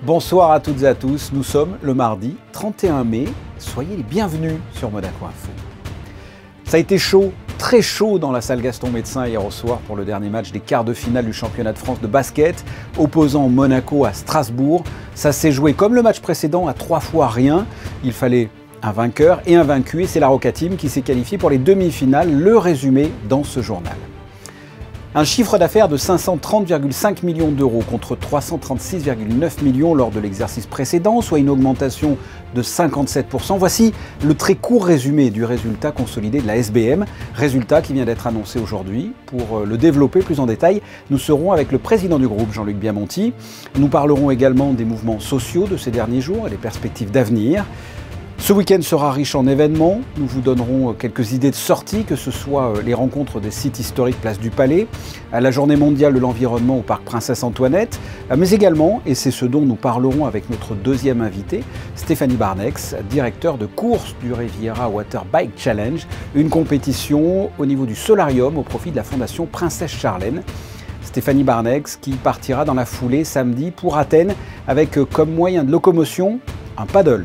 Bonsoir à toutes et à tous, nous sommes le mardi 31 mai, soyez les bienvenus sur Monaco Info. Ça a été chaud, très chaud dans la salle Gaston Médecin hier au soir pour le dernier match des quarts de finale du championnat de France de basket, opposant Monaco à Strasbourg. Ça s'est joué comme le match précédent à 3 fois rien, il fallait un vainqueur et un vaincu et c'est la Roca Team qui s'est qualifiée pour les demi-finales, le résumé dans ce journal. Un chiffre d'affaires de 530,5 millions d'euros contre 336,9 millions lors de l'exercice précédent, soit une augmentation de 57%. Voici le très court résumé du résultat consolidé de la SBM, résultat qui vient d'être annoncé aujourd'hui. Pour le développer plus en détail, nous serons avec le président du groupe, Jean-Luc Biamonti. Nous parlerons également des mouvements sociaux de ces derniers jours et des perspectives d'avenir. Ce week-end sera riche en événements, nous vous donnerons quelques idées de sortie, que ce soit les rencontres des sites historiques Place du Palais, à la journée mondiale de l'environnement au parc Princesse Antoinette, mais également, et c'est ce dont nous parlerons avec notre deuxième invité, Stéphanie Barnex, directeur de course du Riviera Water Bike Challenge, une compétition au niveau du solarium au profit de la fondation Princesse Charlène. Stéphanie Barnex qui partira dans la foulée samedi pour Athènes avec comme moyen de locomotion un paddle.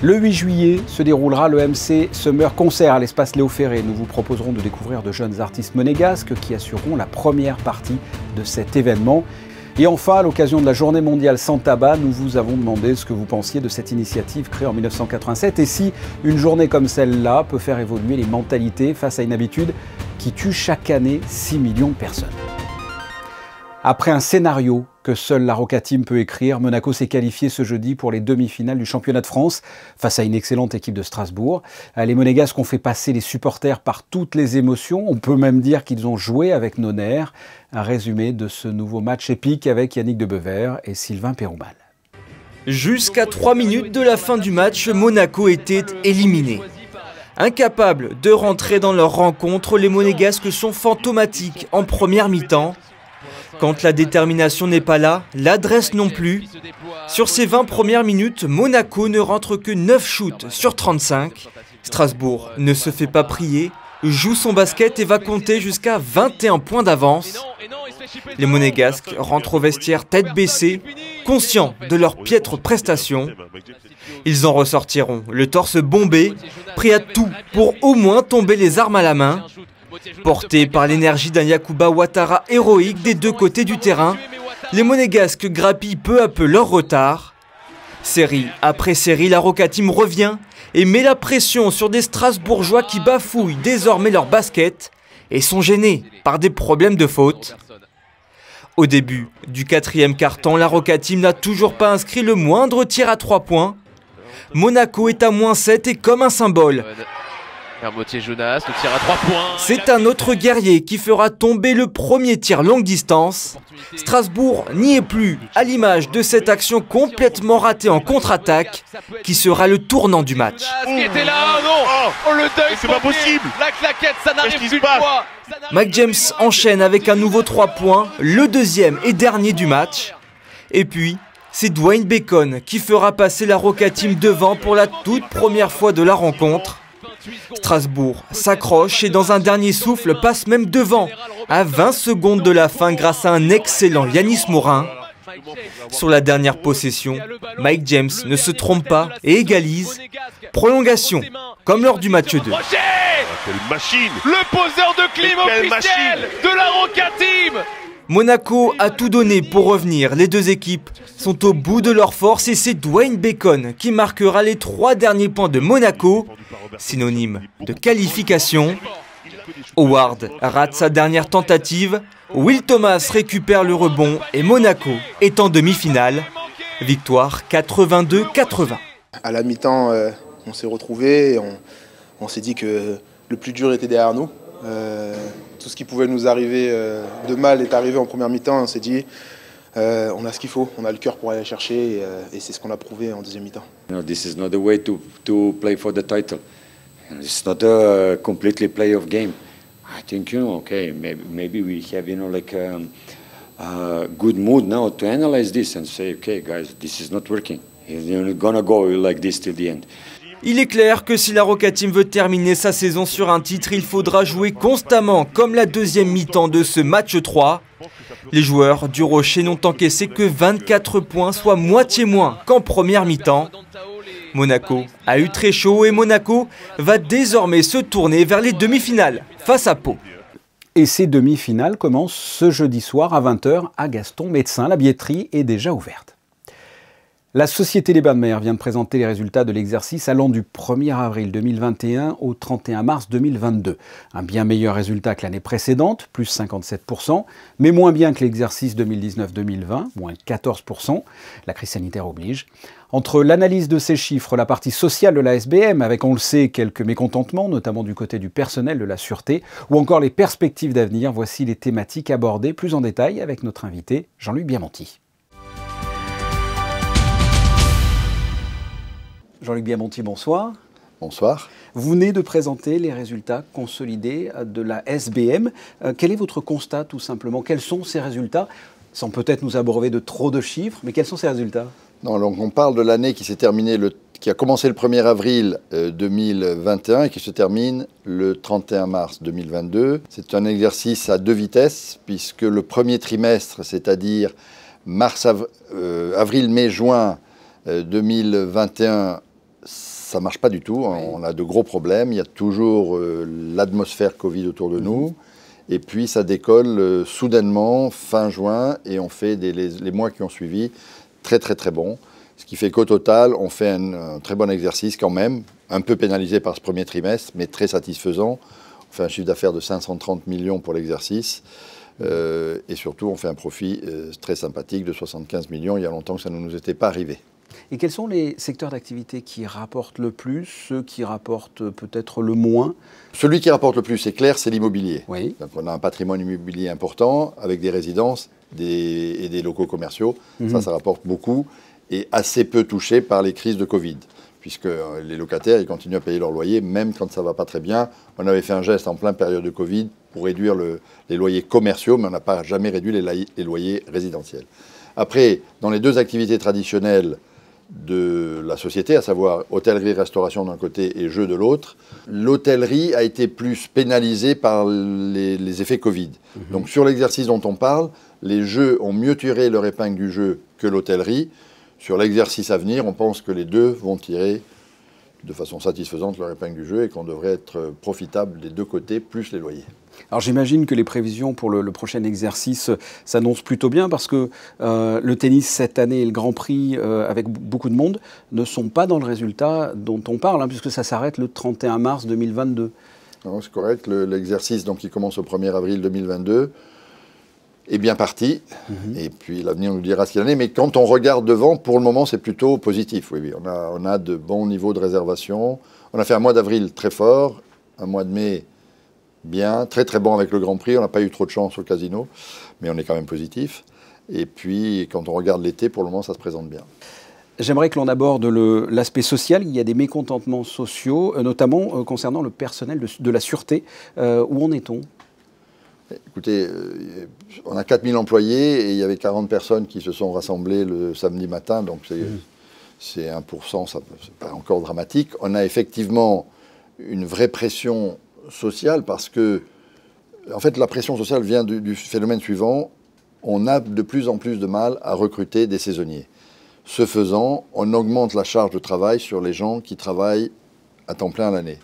Le 8 juillet se déroulera le MC Summer Concert à l'espace Léo Ferré. Nous vous proposerons de découvrir de jeunes artistes monégasques qui assureront la première partie de cet événement. Et enfin, à l'occasion de la Journée mondiale sans tabac, nous vous avons demandé ce que vous pensiez de cette initiative créée en 1987 et si une journée comme celle-là peut faire évoluer les mentalités face à une habitude qui tue chaque année 6 millions de personnes. Après un scénario que seule la Roca Team peut écrire, Monaco s'est qualifié ce jeudi pour les demi-finales du championnat de France face à une excellente équipe de Strasbourg. Les Monégasques ont fait passer les supporters par toutes les émotions. On peut même dire qu'ils ont joué avec nos nerfs. Un résumé de ce nouveau match épique avec Yannick Debever et Sylvain Péroumal. Jusqu'à 3 minutes de la fin du match, Monaco était éliminé. Incapables de rentrer dans leur rencontre, les Monégasques sont fantomatiques en première mi-temps. Quand la détermination n'est pas là, l'adresse non plus. Sur ces 20 premières minutes, Monaco ne rentre que 9 shoots sur 35. Strasbourg ne se fait pas prier, joue son basket et va compter jusqu'à 21 points d'avance. Les Monégasques rentrent au vestiaire tête baissée, conscients de leur piètre prestation. Ils en ressortiront le torse bombé, prêts à tout pour au moins tomber les armes à la main. Portés par l'énergie d'un Yacouba Ouattara héroïque des deux côtés du terrain, les Monégasques grappillent peu à peu leur retard. Série après série, la Roca Team revient et met la pression sur des Strasbourgeois qui bafouillent désormais leur basket et sont gênés par des problèmes de faute. Au début du quatrième quart-temps, la Roca Team n'a toujours pas inscrit le moindre tir à 3 points. Monaco est à -7 et comme un symbole. Jonas, le tir à 3 points. C'est un autre guerrier qui fera tomber le premier tir longue distance. Strasbourg n'y est plus, à l'image de cette action complètement ratée en contre-attaque, qui sera le tournant du match. Qui était là, non, le deuil, c'est pas possible. La claquette, ça n'arrive plus de fois. Mike James enchaîne avec un nouveau 3 points, le deuxième et dernier du match. Et puis, c'est Dwayne Bacon qui fera passer la Roca Team devant pour la toute première fois de la rencontre. Strasbourg s'accroche et dans un dernier souffle passe même devant à 20 secondes de la fin grâce à un excellent Yanis Morin. Sur la dernière possession, Mike James ne se trompe pas et égalise. Prolongation, comme lors du match 2. Quelle machine! Le poseur de clim officiel de la Roca Team. Monaco a tout donné pour revenir. Les deux équipes sont au bout de leur force et c'est Dwayne Bacon qui marquera les 3 derniers points de Monaco, synonyme de qualification. Howard rate sa dernière tentative, Will Thomas récupère le rebond et Monaco est en demi-finale. Victoire 82-80. À la mi-temps, on s'est retrouvés et on s'est dit que le plus dur était derrière nous. Tout ce qui pouvait nous arriver de mal est arrivé en première mi-temps. On s'est dit, on a ce qu'il faut, on a le cœur pour aller chercher et c'est ce qu'on a prouvé en deuxième mi-temps. This is not the way to play for the title. It's not a completely play-off game. I think, okay, maybe we have, like a good mood now to analyze this and say, okay, guys, this is not working. You're gonna go like this till the end. Il est clair que si la Roca Team veut terminer sa saison sur un titre, il faudra jouer constamment comme la deuxième mi-temps de ce match 3. Les joueurs du Rocher n'ont encaissé que 24 points, soit moitié moins qu'en première mi-temps. Monaco a eu très chaud et Monaco va désormais se tourner vers les demi-finales face à Pau. Et ces demi-finales commencent ce jeudi soir à 20 h à Gaston-Médecin. La billetterie est déjà ouverte. La Société Les Bains de Mer vient de présenter les résultats de l'exercice allant du 1er avril 2021 au 31 mars 2022. Un bien meilleur résultat que l'année précédente, plus 57%, mais moins bien que l'exercice 2019-2020, moins 14%. La crise sanitaire oblige. Entre l'analyse de ces chiffres, la partie sociale de la SBM, avec, on le sait, quelques mécontentements, notamment du côté du personnel de la Sûreté, ou encore les perspectives d'avenir, voici les thématiques abordées plus en détail avec notre invité Jean-Luc Biamonti. Jean-Luc Biamonti, bonsoir. Bonsoir. Vous venez de présenter les résultats consolidés de la SBM. Quel est votre constat, tout simplement? Quels sont ces résultats? Sans peut-être nous abreuver de trop de chiffres, mais quels sont ces résultats? Non, donc on parle de l'année qui s'est terminée, qui a commencé le 1er avril 2021 et qui se termine le 31 mars 2022. C'est un exercice à deux vitesses, puisque le premier trimestre, c'est-à-dire avril, mai, juin 2021, ça ne marche pas du tout. On a de gros problèmes. Il y a toujours l'atmosphère Covid autour de nous. Et puis ça décolle soudainement fin juin et on fait les mois qui ont suivi très très très bons. Ce qui fait qu'au total, on fait un très bon exercice quand même, un peu pénalisé par ce premier trimestre, mais très satisfaisant. On fait un chiffre d'affaires de 530 millions pour l'exercice. Et surtout, on fait un profit très sympathique de 75 millions. Il y a longtemps que ça ne nous était pas arrivé. Et quels sont les secteurs d'activité qui rapportent le plus, ceux qui rapportent peut-être le moins? Celui qui rapporte le plus, c'est clair, c'est l'immobilier. Oui. Donc on a un patrimoine immobilier important avec des résidences et des locaux commerciaux. Ça rapporte beaucoup et assez peu touché par les crises de Covid, puisque les locataires, ils continuent à payer leur loyer, même quand ça ne va pas très bien. On avait fait un geste en pleine période de Covid pour réduire les loyers commerciaux, mais on n'a pas jamais réduit les loyers résidentiels. Après, dans les deux activités traditionnelles de la société, à savoir hôtellerie-restauration d'un côté et jeux de l'autre, l'hôtellerie a été plus pénalisée par les effets Covid. Donc sur l'exercice dont on parle, les jeux ont mieux tiré leur épingle du jeu que l'hôtellerie. Sur l'exercice à venir, on pense que les deux vont tirer de façon satisfaisante leur épingle du jeu et qu'on devrait être profitable des deux côtés, plus les loyers. Alors j'imagine que les prévisions pour le prochain exercice s'annoncent plutôt bien parce que le tennis cette année et le Grand Prix avec beaucoup de monde ne sont pas dans le résultat dont on parle, puisque ça s'arrête le 31 mars 2022. C'est correct, l'exercice qui commence au 1er avril 2022 est bien parti, et puis l'avenir nous dira ce qu'il en est, mais quand on regarde devant, pour le moment c'est plutôt positif. Oui. On a de bons niveaux de réservation, on a fait un mois d'avril très fort, un mois de mai bien, très très bon avec le Grand Prix. On n'a pas eu trop de chance au casino, mais on est quand même positif. Et puis, quand on regarde l'été, pour le moment, ça se présente bien. J'aimerais que l'on aborde l'aspect social. Il y a des mécontentements sociaux, notamment concernant le personnel de la Sûreté. Où en est-on? Écoutez, on a 4000 employés et il y avait 40 personnes qui se sont rassemblées le samedi matin, donc c'est 1%, c'est pas encore dramatique. On a effectivement une vraie pression sociale parce que, en fait, la pression sociale vient du phénomène suivant. On a de plus en plus de mal à recruter des saisonniers. Ce faisant, on augmente la charge de travail sur les gens qui travaillent à temps plein l'année.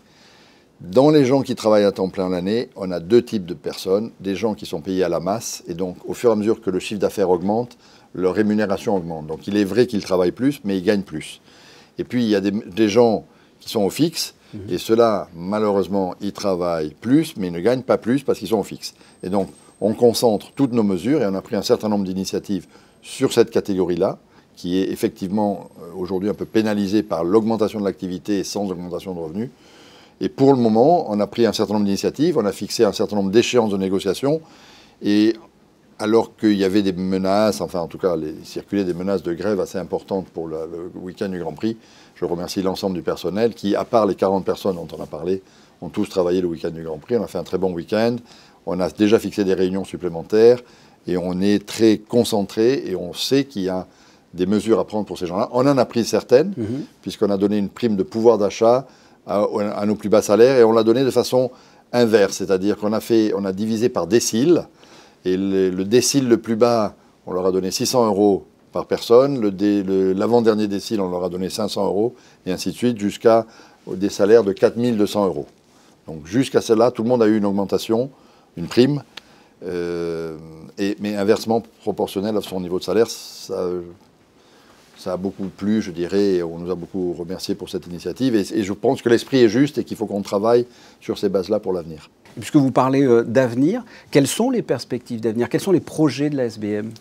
Dans les gens qui travaillent à temps plein l'année, on a deux types de personnes. Des gens qui sont payés à la masse et donc, au fur et à mesure que le chiffre d'affaires augmente, leur rémunération augmente. Donc, il est vrai qu'ils travaillent plus, mais ils gagnent plus. Et puis, il y a des gens qui sont au fixe. Et ceux-là, malheureusement, ils travaillent plus, mais ils ne gagnent pas plus parce qu'ils sont au fixe. Et donc, on concentre toutes nos mesures et on a pris un certain nombre d'initiatives sur cette catégorie-là, qui est effectivement aujourd'hui un peu pénalisée par l'augmentation de l'activité sans augmentation de revenus. Et pour le moment, on a pris un certain nombre d'initiatives, on a fixé un certain nombre d'échéances de négociation. Et alors qu'il y avait des menaces, enfin en tout cas, il circulait des menaces de grève assez importantes pour le week-end du Grand Prix, je remercie l'ensemble du personnel qui, à part les 40 personnes dont on a parlé, ont tous travaillé le week-end du Grand Prix. On a fait un très bon week-end. On a déjà fixé des réunions supplémentaires et on est très concentré et on sait qu'il y a des mesures à prendre pour ces gens-là. On en a pris certaines, puisqu'on a donné une prime de pouvoir d'achat à nos plus bas salaires et on l'a donné de façon inverse, c'est-à-dire qu'on a divisé par décile Et le décile le plus bas, on leur a donné 600 € par personne. L'avant-dernier décile, on leur a donné 500 €, et ainsi de suite, jusqu'à des salaires de 4 200 €. Donc jusqu'à cela, tout le monde a eu une augmentation, une prime, mais inversement proportionnelle à son niveau de salaire. Ça a beaucoup plu, je dirais, et on nous a beaucoup remercié pour cette initiative. Et je pense que l'esprit est juste et qu'il faut qu'on travaille sur ces bases-là pour l'avenir. Puisque vous parlez d'avenir, quelles sont les perspectives d'avenir? Quels sont les projets de la SBM?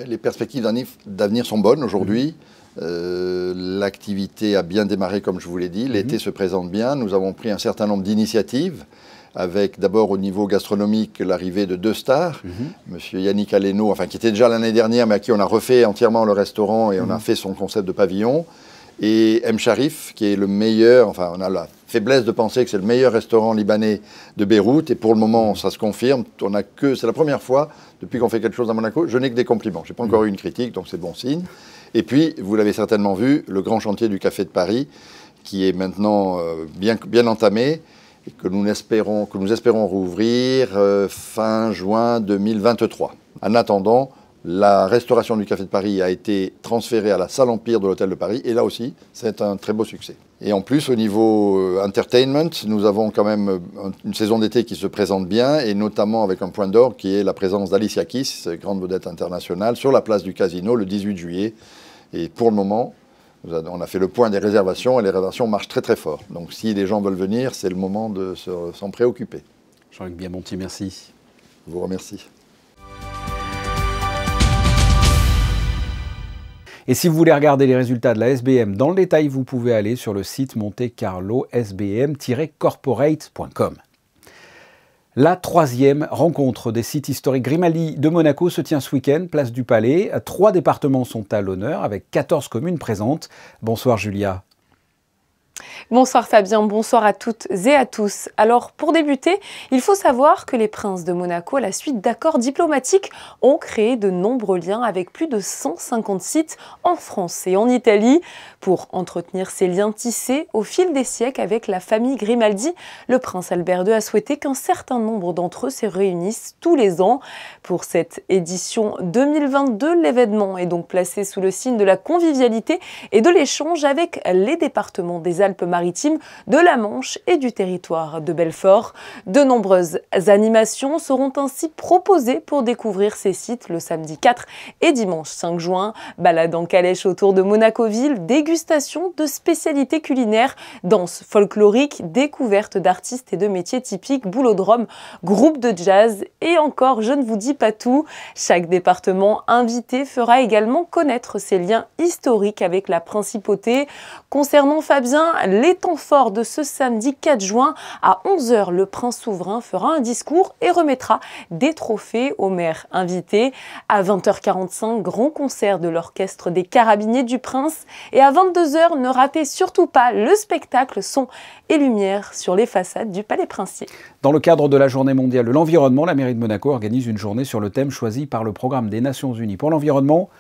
Les perspectives d'avenir sont bonnes aujourd'hui. L'activité a bien démarré, comme je vous l'ai dit. L'été se présente bien. Nous avons pris un certain nombre d'initiatives, avec d'abord au niveau gastronomique l'arrivée de 2 stars. Monsieur Yannick Aleno, qui était déjà l'année dernière, mais à qui on a refait entièrement le restaurant et on a fait son concept de pavillon. Et M. Sharif, qui est le meilleur, on a la faiblesse de penser que c'est le meilleur restaurant libanais de Beyrouth. Et pour le moment, ça se confirme. C'est la première fois, depuis qu'on fait quelque chose à Monaco, je n'ai que des compliments. Je n'ai pas encore eu une critique, donc c'est bon signe. Et puis, vous l'avez certainement vu, le grand chantier du Café de Paris, qui est maintenant bien entamé, et que nous espérons rouvrir fin juin 2023. En attendant, la restauration du Café de Paris a été transférée à la salle Empire de l'Hôtel de Paris, et là aussi, c'est un très beau succès. Et en plus, au niveau entertainment, nous avons quand même une saison d'été qui se présente bien, et notamment avec un point d'or qui est la présence d'Alicia Keys, grande vedette internationale, sur la place du Casino le 18 juillet. Et pour le moment, on a fait le point des réservations, et les réservations marchent très très fort. Donc si les gens veulent venir, c'est le moment de s'en préoccuper. Jean-Luc Biamonti, merci. Je vous remercie. Et si vous voulez regarder les résultats de la SBM dans le détail, vous pouvez aller sur le site montecarlo-sbm-corporate.com. La 3e rencontre des sites historiques Grimaldi de Monaco se tient ce week-end, place du Palais. 3 départements sont à l'honneur, avec 14 communes présentes. Bonsoir Julia. Bonsoir Fabien, bonsoir à toutes et à tous. Alors pour débuter, il faut savoir que les princes de Monaco, à la suite d'accords diplomatiques, ont créé de nombreux liens avec plus de 150 sites en France et en Italie. Pour entretenir ces liens tissés au fil des siècles avec la famille Grimaldi, le prince Albert II a souhaité qu'un certain nombre d'entre eux se réunissent tous les ans. Pour cette édition 2022, l'événement est donc placé sous le signe de la convivialité et de l'échange avec les départements des Alpes-Maritimes, de la Manche et du territoire de Belfort. De nombreuses animations seront ainsi proposées pour découvrir ces sites le samedi 4 et dimanche 5 juin. Balade en calèche autour de Monaco-Ville, dégustation de spécialités culinaires, danse folklorique, découverte d'artistes et de métiers typiques, boulodrome, groupe de jazz et encore, je ne vous dis pas tout. Chaque département invité fera également connaître ses liens historiques avec la principauté. Concernant Fabien, les temps forts de ce samedi 4 juin, à 11 h, le prince souverain fera un discours et remettra des trophées aux maires invités. À 20h45, grand concert de l'orchestre des Carabiniers du Prince. Et à 22 h, ne ratez surtout pas le spectacle son et lumière sur les façades du Palais Princier. Dans le cadre de la Journée mondiale de l'environnement, la mairie de Monaco organise une journée sur le thème choisi par le programme des Nations Unies pour l'environnement.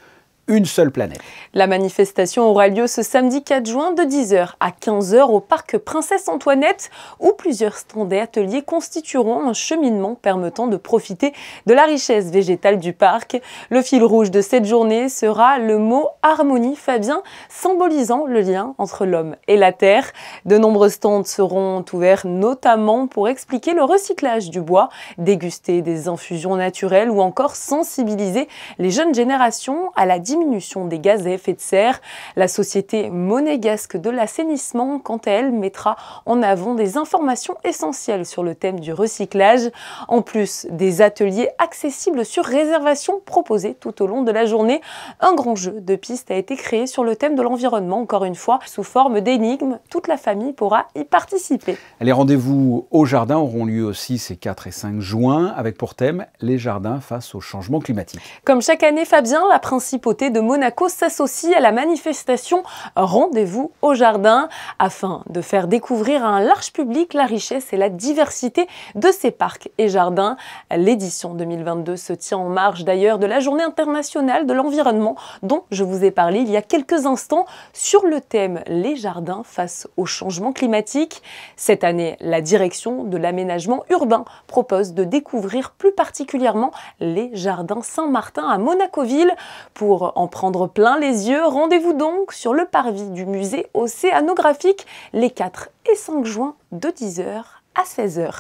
Une seule planète. La manifestation aura lieu ce samedi 4 juin de 10 h à 15 h au parc Princesse Antoinette, où plusieurs stands et ateliers constitueront un cheminement permettant de profiter de la richesse végétale du parc. Le fil rouge de cette journée sera le mot harmonie, Fabien, symbolisant le lien entre l'homme et la terre. De nombreux stands seront ouverts notamment pour expliquer le recyclage du bois, déguster des infusions naturelles ou encore sensibiliser les jeunes générations à la diminution des gaz à effet de serre. La société monégasque de l'assainissement, quant à elle, mettra en avant des informations essentielles sur le thème du recyclage, en plus des ateliers accessibles sur réservation proposés tout au long de la journée. Un grand jeu de pistes a été créé sur le thème de l'environnement, encore une fois, sous forme d'énigmes. Toute la famille pourra y participer. Les rendez-vous au jardin auront lieu aussi ces 4 et 5 juin, avec pour thème les jardins face au changement climatique. Comme chaque année, Fabien, la principauté communauté de Monaco s'associe à la manifestation Rendez-vous au jardin afin de faire découvrir à un large public la richesse et la diversité de ces parcs et jardins. L'édition 2022 se tient en marge d'ailleurs de la Journée internationale de l'environnement dont je vous ai parlé il y a quelques instants sur le thème « Les jardins face au changement climatique ». Cette année, la direction de l'aménagement urbain propose de découvrir plus particulièrement les jardins Saint-Martin à Monaco-Ville. Pour en prendre plein les yeux, rendez-vous donc sur le parvis du musée océanographique les 4 et 5 juin de 10h à 16h.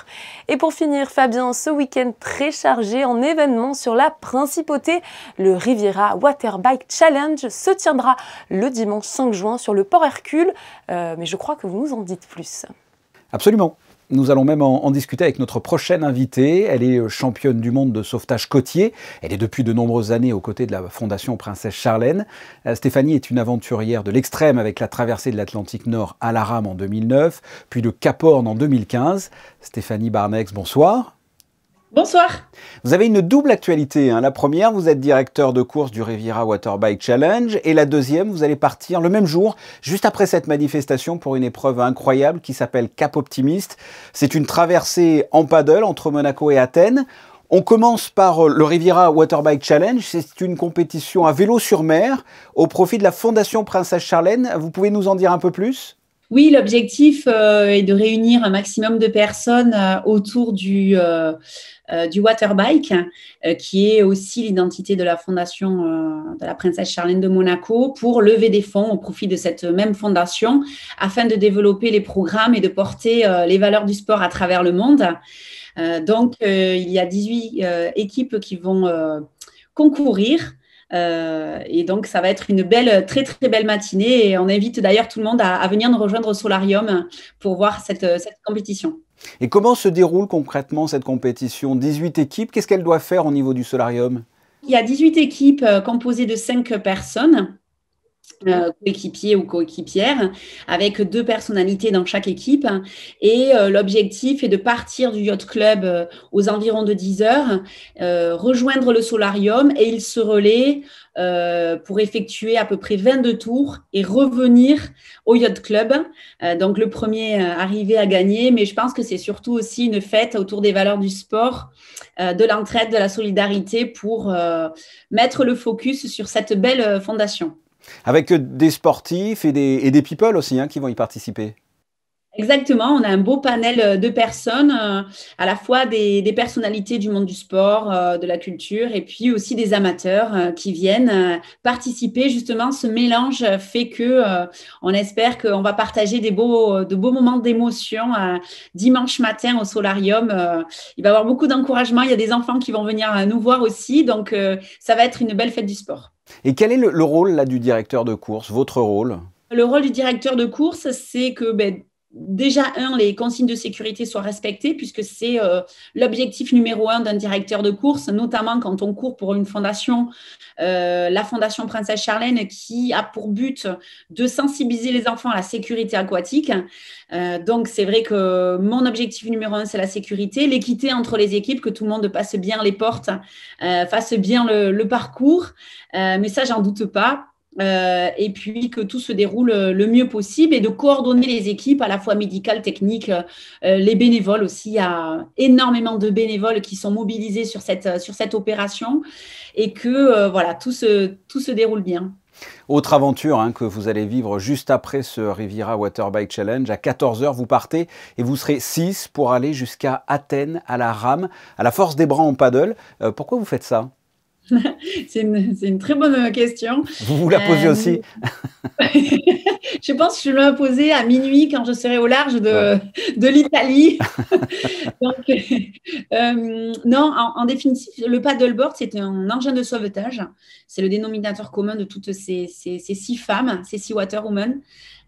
Et pour finir, Fabien, ce week-end très chargé en événements sur la principauté, le Riviera Waterbike Challenge se tiendra le dimanche 5 juin sur le port Hercule. Mais je crois que vous nous en dites plus. Absolument. Nous allons même en discuter avec notre prochaine invitée. Elle est championne du monde de sauvetage côtier. Elle est depuis de nombreuses années aux côtés de la Fondation Princesse Charlène. Stéphanie est une aventurière de l'extrême avec la traversée de l'Atlantique Nord à la rame en 2009, puis de Cap Horn en 2015. Stéphanie Barnex, bonsoir. Bonsoir. Vous avez une double actualité. La première, vous êtes directeur de course du Riviera Waterbike Challenge. Et la deuxième, vous allez partir le même jour, juste après cette manifestation, pour une épreuve incroyable qui s'appelle Cap Optimiste. C'est une traversée en paddle entre Monaco et Athènes. On commence par le Riviera Waterbike Challenge. C'est une compétition à vélo sur mer au profit de la Fondation Princesse Charlène. Vous pouvez nous en dire un peu plus ? Oui, l'objectif est de réunir un maximum de personnes autour du waterbike, qui est aussi l'identité de la fondation de la Princesse Charlène de Monaco, pour lever des fonds au profit de cette même fondation afin de développer les programmes et de porter les valeurs du sport à travers le monde. Donc, il y a 18 équipes qui vont concourir. Et donc, ça va être une très très belle matinée et on invite d'ailleurs tout le monde à venir nous rejoindre au Solarium pour voir cette compétition. Et comment se déroule concrètement cette compétition ? 18 équipes, qu'est-ce qu'elles doivent faire au niveau du Solarium ? Il y a 18 équipes composées de 5 personnes. Coéquipiers ou coéquipières, avec 2 personnalités dans chaque équipe. Et l'objectif est de partir du yacht club aux environs de 10h, rejoindre le Solarium et il se relaie pour effectuer à peu près 22 tours et revenir au yacht club. Donc le premier arrivé à gagner, mais je pense que c'est surtout aussi une fête autour des valeurs du sport, de l'entraide, de la solidarité pour mettre le focus sur cette belle fondation. Avec des sportifs et des people aussi qui vont y participer. Exactement, on a un beau panel de personnes, à la fois des personnalités du monde du sport, de la culture, et puis aussi des amateurs qui viennent participer. Justement, ce mélange fait que on espère qu'on va partager de beaux moments d'émotion dimanche matin au Solarium. Il va y avoir beaucoup d'encouragement, il y a des enfants qui vont venir nous voir aussi, donc ça va être une belle fête du sport. Et quel est le rôle là, du directeur de course, votre rôle ? Le rôle du directeur de course, c'est que déjà, les consignes de sécurité soient respectées, puisque c'est l'objectif numéro 1 d'un directeur de course, notamment quand on court pour une fondation, la Fondation Princesse Charlène, qui a pour but de sensibiliser les enfants à la sécurité aquatique. Donc, c'est vrai que mon objectif numéro 1, c'est la sécurité, l'équité entre les équipes, que tout le monde passe bien les portes, fasse bien le parcours. Mais ça, j'en doute pas. Et puis que tout se déroule le mieux possible et de coordonner les équipes à la fois médicales, techniques, les bénévoles aussi. Il y a énormément de bénévoles qui sont mobilisés sur cette opération et que tout se déroule bien. Autre aventure que vous allez vivre juste après ce Riviera Waterbike Challenge. À 14h, vous partez et vous serez 6 pour aller jusqu'à Athènes à la rame, à la force des bras en paddle. Pourquoi vous faites ça ? C'est une très bonne question. Vous vous la posez aussi. Je pense que je vais la poser à minuit quand je serai au large de l'Italie. Donc, non, en définitive, le paddleboard, c'est un engin de sauvetage. C'est le dénominateur commun de toutes ces 6 femmes, ces 6 waterwomen.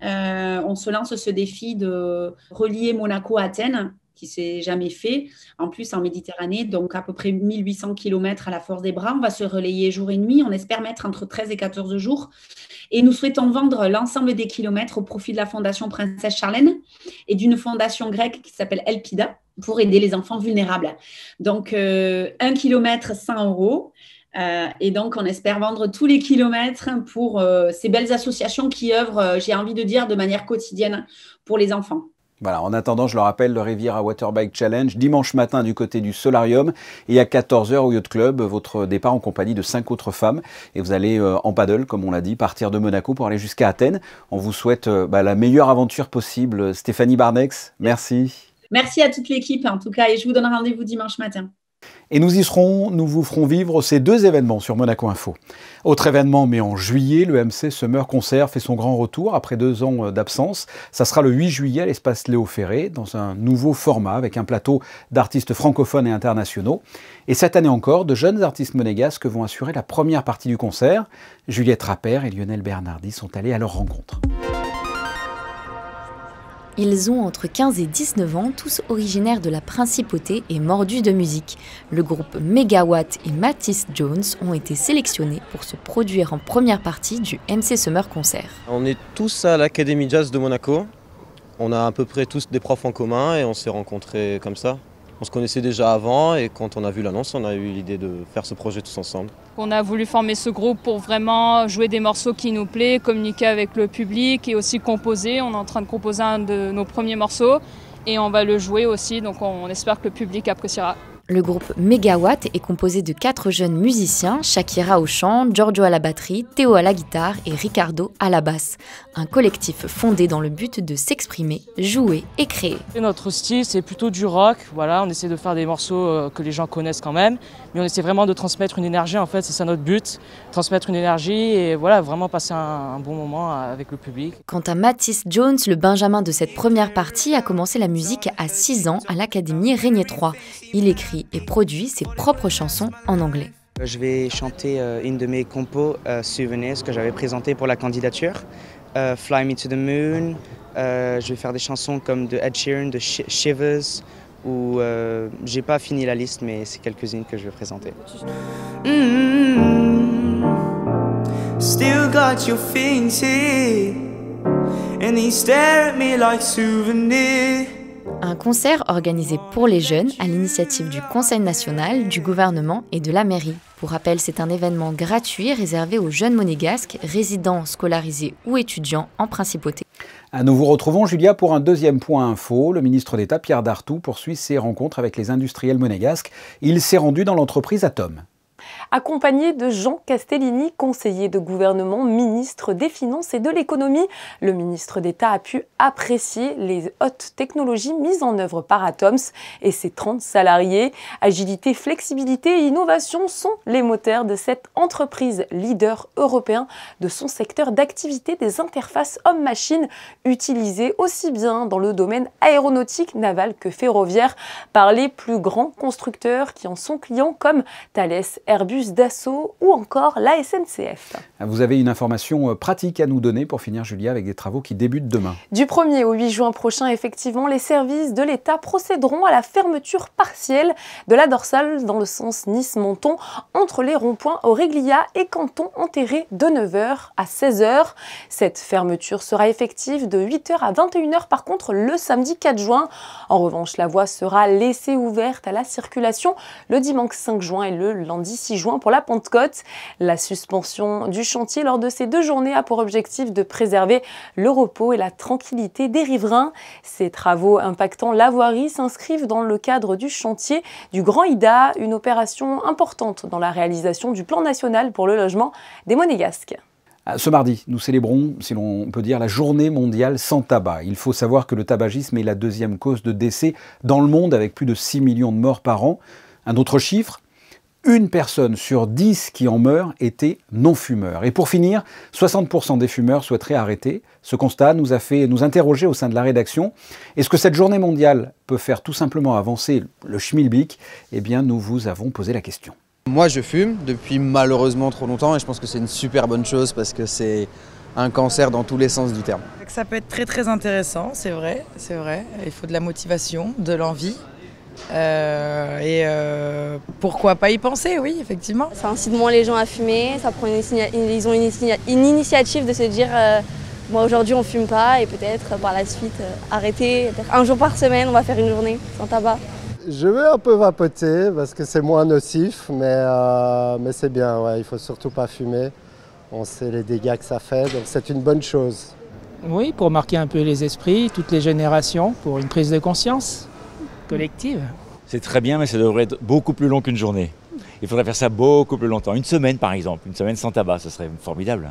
On se lance ce défi de relier Monaco à Athènes, qui ne s'est jamais fait, en plus en Méditerranée, donc à peu près 1800 km à la force des bras. On va se relayer jour et nuit, on espère mettre entre 13 et 14 jours. Et nous souhaitons vendre l'ensemble des kilomètres au profit de la Fondation Princesse Charlène et d'une fondation grecque qui s'appelle Elpida pour aider les enfants vulnérables. Donc, 1 kilomètre, 100 €. Et donc, on espère vendre tous les kilomètres pour ces belles associations qui œuvrent, j'ai envie de dire, de manière quotidienne pour les enfants. Voilà, en attendant, je le rappelle, le Riviera Waterbike Challenge, dimanche matin du côté du Solarium et à 14h au Yacht Club, votre départ en compagnie de 5 autres femmes. Et vous allez en paddle, comme on l'a dit, partir de Monaco pour aller jusqu'à Athènes. On vous souhaite la meilleure aventure possible. Stéphanie Barnex, merci. Merci à toute l'équipe en tout cas et je vous donne rendez-vous dimanche matin. Et nous y serons, nous vous ferons vivre ces deux événements sur Monaco Info. Autre événement, mais en juillet, le MC Summer Concert fait son grand retour après 2 ans d'absence. Ça sera le 8 juillet à l'espace Léo Ferré, dans un nouveau format avec un plateau d'artistes francophones et internationaux. Et cette année encore, de jeunes artistes monégasques vont assurer la première partie du concert. Juliette Rappert et Lionel Bernardi sont allés à leur rencontre. Ils ont entre 15 et 19 ans, tous originaires de la Principauté et mordus de musique. Le groupe Megawatt et Matisse Jones ont été sélectionnés pour se produire en première partie du MC Summer Concert. On est tous à l'Académie Jazz de Monaco. On a à peu près tous des profs en commun et on s'est rencontrés comme ça. On se connaissait déjà avant et quand on a vu l'annonce, on a eu l'idée de faire ce projet tous ensemble. On a voulu former ce groupe pour vraiment jouer des morceaux qui nous plaisent, communiquer avec le public et aussi composer. On est en train de composer un de nos premiers morceaux et on va le jouer aussi, donc on espère que le public appréciera. Le groupe Megawatt est composé de 4 jeunes musiciens, Shakira au chant, Giorgio à la batterie, Théo à la guitare et Ricardo à la basse. Un collectif fondé dans le but de s'exprimer, jouer et créer. Et notre style, c'est plutôt du rock. Voilà, on essaie de faire des morceaux que les gens connaissent quand même, mais on essaie vraiment de transmettre une énergie. En fait, c'est ça notre but, transmettre une énergie et voilà, vraiment passer un bon moment avec le public. Quant à Matisse Jones, le benjamin de cette première partie, a commencé la musique à 6 ans à l'Académie Régnier 3. Il écrit et produit ses propres chansons en anglais. Je vais chanter une de mes compos, Souvenirs, que j'avais présenté pour la candidature. Fly Me to the Moon. Je vais faire des chansons comme de Ed Sheeran, de Shivers, ou j'ai pas fini la liste, mais c'est quelques-unes que je vais présenter. Still got your things here, and they stare at me like souvenirs. Un concert organisé pour les jeunes à l'initiative du Conseil national, du gouvernement et de la mairie. Pour rappel, c'est un événement gratuit réservé aux jeunes monégasques, résidents, scolarisés ou étudiants en principauté. Nous vous retrouvons, Julia, pour un deuxième point info. Le ministre d'État, Pierre Dartout, poursuit ses rencontres avec les industriels monégasques. Il s'est rendu dans l'entreprise Atom. Accompagné de Jean Castellini, conseiller de gouvernement, ministre des Finances et de l'Économie, le ministre d'État a pu apprécier les hautes technologies mises en œuvre par Atoms et ses 30 salariés. Agilité, flexibilité et innovation sont les moteurs de cette entreprise leader européen de son secteur d'activité des interfaces homme-machine utilisées aussi bien dans le domaine aéronautique, naval que ferroviaire par les plus grands constructeurs qui en sont clients comme Thales, Airbus, Dassault ou encore la SNCF. Vous avez une information pratique à nous donner pour finir, Julia, avec des travaux qui débutent demain. Du 1er au 8 juin prochain, effectivement, les services de l'État procéderont à la fermeture partielle de la dorsale dans le sens Nice-Menton entre les ronds-points Auréglia et Canton-Enterré de 9h à 16h. Cette fermeture sera effective de 8h à 21h par contre le samedi 4 juin. En revanche, la voie sera laissée ouverte à la circulation le dimanche 5 juin et le lundi 6 juin pour la Pentecôte. La suspension du chantier lors de ces 2 journées a pour objectif de préserver le repos et la tranquillité des riverains. Ces travaux impactant la voirie s'inscrivent dans le cadre du chantier du Grand Ida, une opération importante dans la réalisation du plan national pour le logement des Monégasques. Ce mardi, nous célébrons, si l'on peut dire, la journée mondiale sans tabac. Il faut savoir que le tabagisme est la 2e cause de décès dans le monde avec plus de 6 millions de morts par an. Un autre chiffre, 1 personne sur 10 qui en meurt était non-fumeur. Et pour finir, 60% des fumeurs souhaiteraient arrêter. Ce constat nous a fait nous interroger au sein de la rédaction. Est-ce que cette journée mondiale peut faire tout simplement avancer le schmilblick? Eh bien, nous vous avons posé la question. Moi, je fume depuis malheureusement trop longtemps et je pense que c'est une super bonne chose parce que c'est un cancer dans tous les sens du terme. Ça peut être très très intéressant, c'est vrai, c'est vrai. Il faut de la motivation, de l'envie. Pourquoi pas y penser, oui, effectivement. Ça incite moins les gens à fumer, ça prend ils ont une initiative de se dire moi aujourd'hui on fume pas et peut-être par la suite arrêter, peut-être 1 jour par semaine on va faire une journée sans tabac. Je vais un peu vapoter parce que c'est moins nocif, mais c'est bien, ouais, il ne faut surtout pas fumer. On sait les dégâts que ça fait, donc c'est une bonne chose. Oui, pour marquer un peu les esprits, toutes les générations, pour une prise de conscience collective. C'est très bien, mais ça devrait être beaucoup plus long qu'une journée. Il faudrait faire ça beaucoup plus longtemps. Une semaine par exemple, une semaine sans tabac, ce serait formidable.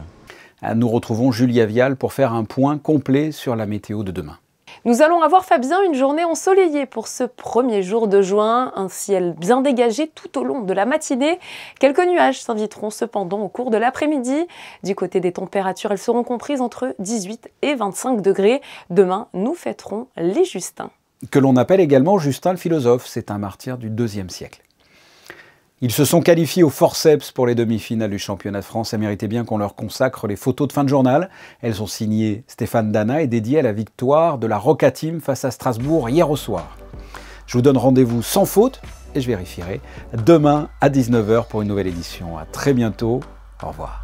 Nous retrouvons Julia Vial pour faire un point complet sur la météo de demain. Nous allons avoir, Fabien, une journée ensoleillée pour ce premier jour de juin. Un ciel bien dégagé tout au long de la matinée. Quelques nuages s'inviteront cependant au cours de l'après-midi. Du côté des températures, elles seront comprises entre 18 et 25 degrés. Demain, nous fêterons les Justins. Que l'on appelle également Justin le philosophe. C'est un martyr du IIe siècle. Ils se sont qualifiés au forceps pour les demi-finales du championnat de France. Ça méritait bien qu'on leur consacre les photos de fin de journal. Elles sont signées Stéphane Dana et dédiées à la victoire de la Roca Team face à Strasbourg hier au soir. Je vous donne rendez-vous sans faute, et je vérifierai, demain à 19 h pour une nouvelle édition. À très bientôt. Au revoir.